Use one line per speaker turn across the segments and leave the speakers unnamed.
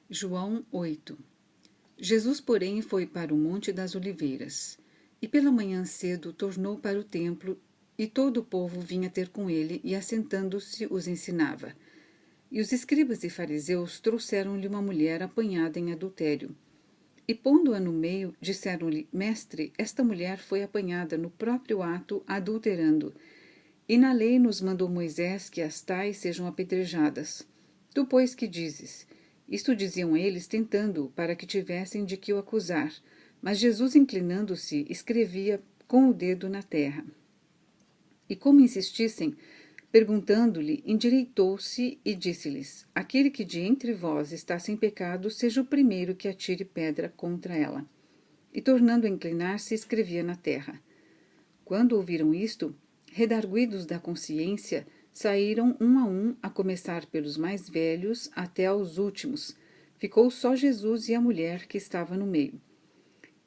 João 8. Jesus, porém, foi para o Monte das Oliveiras, e pela manhã cedo tornou para o templo, e todo o povo vinha ter com ele, e assentando-se os ensinava. E os escribas e fariseus trouxeram-lhe uma mulher apanhada em adultério. E pondo-a no meio, disseram-lhe: Mestre, esta mulher foi apanhada no próprio ato, adulterando. E na lei nos mandou Moisés que as tais sejam apedrejadas. Tu, pois, que dizes? Isto diziam eles, tentando-o, para que tivessem de que o acusar. Mas Jesus, inclinando-se, escrevia com o dedo na terra. E como insistissem, perguntando-lhe, endireitou-se e disse-lhes: Aquele que de entre vós está sem pecado, seja o primeiro que atire pedra contra ela. E tornando a inclinar-se, escrevia na terra. Quando ouviram isto, redarguidos da consciência, saíram um, a começar pelos mais velhos até aos últimos. Ficou só Jesus e a mulher que estava no meio.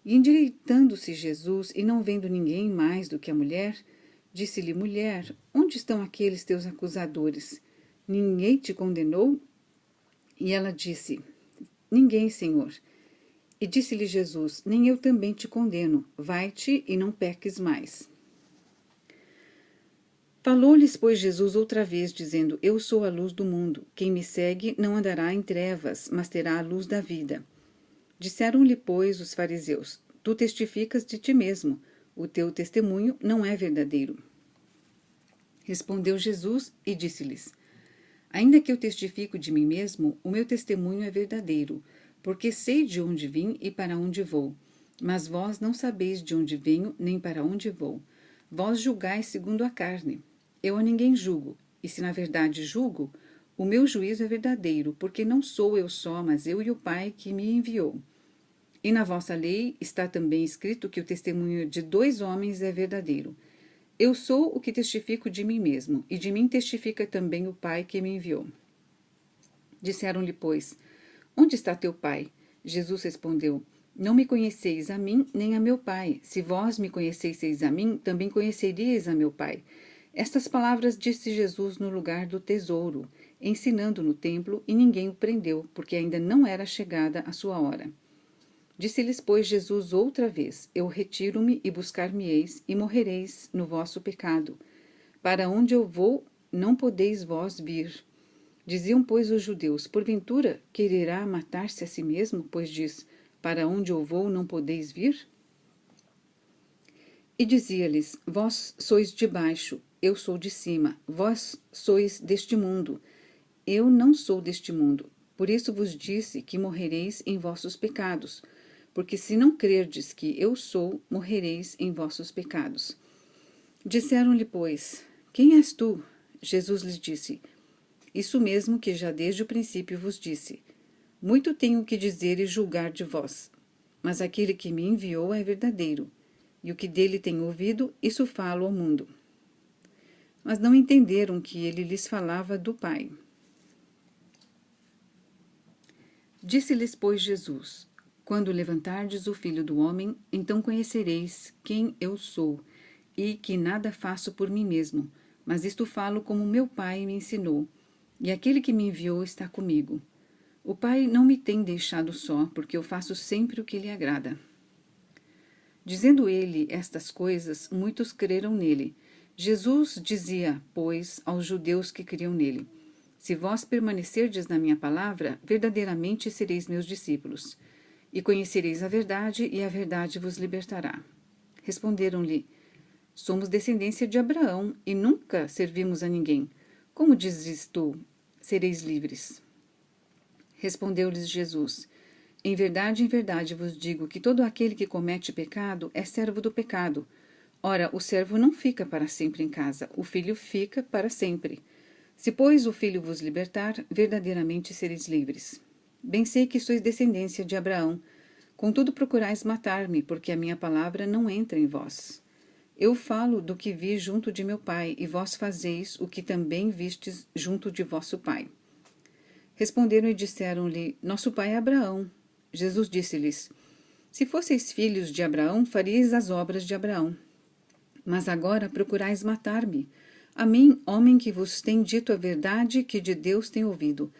E endireitando-se Jesus, e não vendo ninguém mais do que a mulher, disse-lhe: Mulher, onde estão aqueles teus acusadores? Ninguém te condenou? E ela disse: Ninguém, Senhor. E disse-lhe Jesus: Nem eu também te condeno. Vai-te e não peques mais. Falou-lhes, pois, Jesus outra vez, dizendo: Eu sou a luz do mundo. Quem me segue não andará em trevas, mas terá a luz da vida. Disseram-lhe, pois, os fariseus: Tu testificas de ti mesmo. O teu testemunho não é verdadeiro. Respondeu Jesus e disse-lhes: Ainda que eu testifico de mim mesmo, o meu testemunho é verdadeiro, porque sei de onde vim e para onde vou. Mas vós não sabeis de onde venho, nem para onde vou. Vós julgais segundo a carne. Eu a ninguém julgo, e se na verdade julgo, o meu juízo é verdadeiro, porque não sou eu só, mas eu e o Pai que me enviou. E na vossa lei está também escrito que o testemunho de 2 homens é verdadeiro. Eu sou o que testifico de mim mesmo, e de mim testifica também o Pai que me enviou. Disseram-lhe, pois: Onde está teu Pai? Jesus respondeu: Não me conheceis a mim, nem a meu Pai. Se vós me conhecesseis a mim, também conheceríeis a meu Pai. Estas palavras disse Jesus no lugar do tesouro, ensinando no templo, e ninguém o prendeu, porque ainda não era chegada a sua hora. Disse-lhes, pois, Jesus outra vez: Eu retiro-me e buscar-me-eis, e morrereis no vosso pecado. Para onde eu vou, não podeis vós vir. Diziam, pois, os judeus: Porventura, quererá matar-se a si mesmo, pois diz: Para onde eu vou, não podeis vir? E dizia-lhes: Vós sois de baixo, eu sou de cima. Vós sois deste mundo, eu não sou deste mundo. Por isso vos disse que morrereis em vossos pecados. Porque se não crerdes que eu sou, morrereis em vossos pecados. Disseram-lhe, pois: Quem és tu? Jesus lhes disse: Isso mesmo que já desde o princípio vos disse. Muito tenho que dizer e julgar de vós. Mas aquele que me enviou é verdadeiro, e o que dele tenho ouvido, isso falo ao mundo. Mas não entenderam que ele lhes falava do Pai. Disse-lhes, pois, Jesus: Quando levantardes o Filho do Homem, então conhecereis quem eu sou, e que nada faço por mim mesmo, mas isto falo como meu Pai me ensinou, e aquele que me enviou está comigo. O Pai não me tem deixado só, porque eu faço sempre o que lhe agrada. Dizendo ele estas coisas, muitos creram nele. Jesus dizia, pois, aos judeus que criam nele: Se vós permanecerdes na minha palavra, verdadeiramente sereis meus discípulos, e conhecereis a verdade, e a verdade vos libertará. Responderam-lhe: Somos descendência de Abraão, e nunca servimos a ninguém. Como dizes tu, sereis livres? Respondeu-lhes Jesus: em verdade vos digo que todo aquele que comete pecado é servo do pecado. Ora, o servo não fica para sempre em casa, o filho fica para sempre. Se, pois, o filho vos libertar, verdadeiramente sereis livres. Bem sei que sois descendência de Abraão, contudo procurais matar-me, porque a minha palavra não entra em vós. Eu falo do que vi junto de meu pai, e vós fazeis o que também vistes junto de vosso pai. Responderam e disseram-lhe: Nosso pai é Abraão. Jesus disse-lhes: Se fosseis filhos de Abraão, faríeis as obras de Abraão. Mas agora procurais matar-me, a mim, homem que vos tem dito a verdade que de Deus tem ouvido.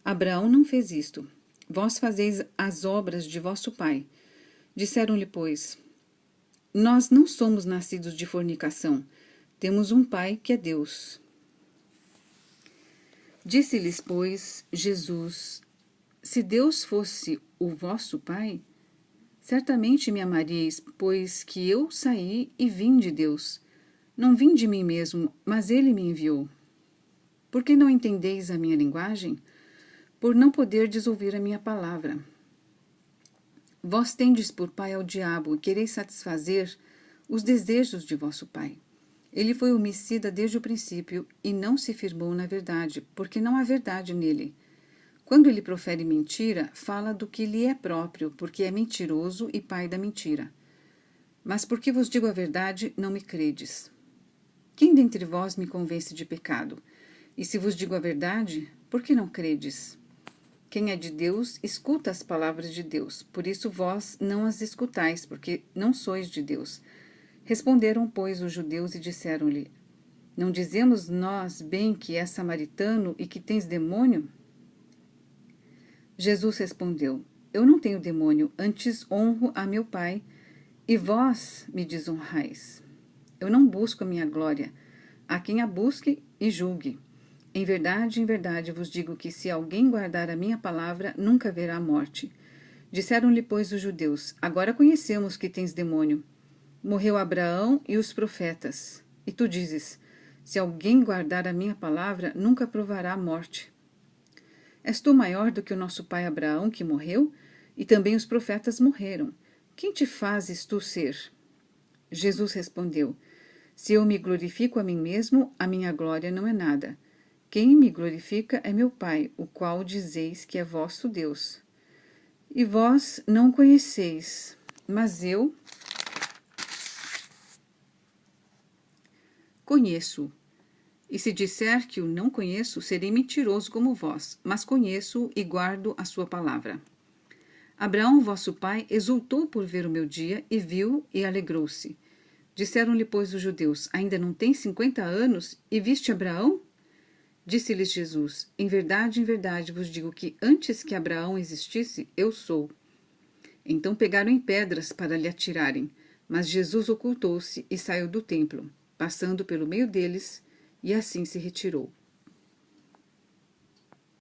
Abraão não fez isto. Vós fazeis as obras de vosso pai. Disseram-lhe, pois, nós não somos nascidos de fornicação. Temos um pai que é Deus. Disse-lhes, pois, Jesus, se Deus fosse o vosso pai, certamente me amaríeis, pois que eu saí e vim de Deus. Não vim de mim mesmo, mas ele me enviou. Por que não entendeis a minha linguagem? Por não poderdes ouvir a minha palavra. Vós tendes por pai ao diabo e quereis satisfazer os desejos de vosso pai. Ele foi homicida desde o princípio e não se firmou na verdade, porque não há verdade nele. Quando ele profere mentira, fala do que lhe é próprio, porque é mentiroso e pai da mentira. Mas porque vos digo a verdade, não me credes. Quem dentre vós me convence de pecado? E se vos digo a verdade, por que não credes? Quem é de Deus, escuta as palavras de Deus. Por isso vós não as escutais, porque não sois de Deus. Responderam, pois, os judeus e disseram-lhe, não dizemos nós bem que és samaritano e que tens demônio? Jesus respondeu, eu não tenho demônio, antes honro a meu Pai, e vós me desonrais. Eu não busco a minha glória. Há quem a busque e julgue. Em verdade vos digo que se alguém guardar a minha palavra, nunca verá a morte. Disseram-lhe, pois, os judeus, agora conhecemos que tens demônio. Morreu Abraão e os profetas. E tu dizes, se alguém guardar a minha palavra, nunca provará a morte. És tu maior do que o nosso pai Abraão, que morreu? E também os profetas morreram. Quem te fazes tu ser? Jesus respondeu, se eu me glorifico a mim mesmo, a minha glória não é nada. Quem me glorifica é meu Pai, o qual dizeis que é vosso Deus. E vós não o conheceis, mas eu conheço-o. E se disser que o não conheço, serei mentiroso como vós, mas conheço-o e guardo a sua palavra. Abraão, vosso pai, exultou por ver o meu dia, e viu e alegrou-se. Disseram-lhe, pois, os judeus, ainda não tens 50 anos, e viste Abraão? Disse-lhes Jesus, em verdade vos digo que antes que Abraão existisse, eu sou. Então pegaram em pedras para lhe atirarem, mas Jesus ocultou-se e saiu do templo, passando pelo meio deles, e assim se retirou.